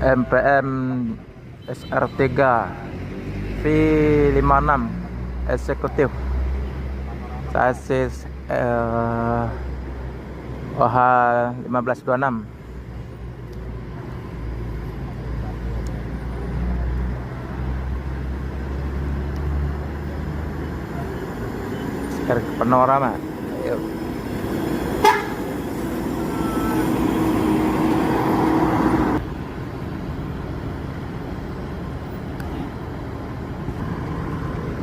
MPM SR3 V56 eksekutif sasis OH 1526. Sekarang ke panorama. Yuk.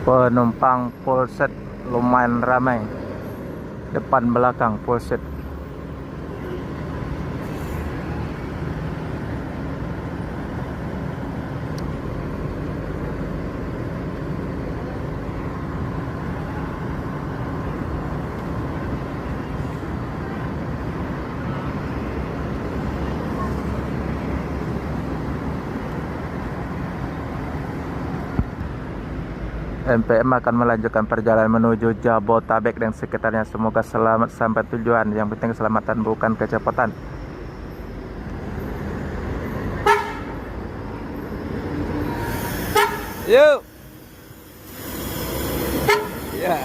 Penumpang Polsek lumayan ramai, depan belakang Polsek. MPM akan melanjutkan perjalanan menuju Jabotabek dan sekitarnya. Semoga selamat sampai tujuan. Yang penting keselamatan, bukan kecepatan. Yuk. Ya.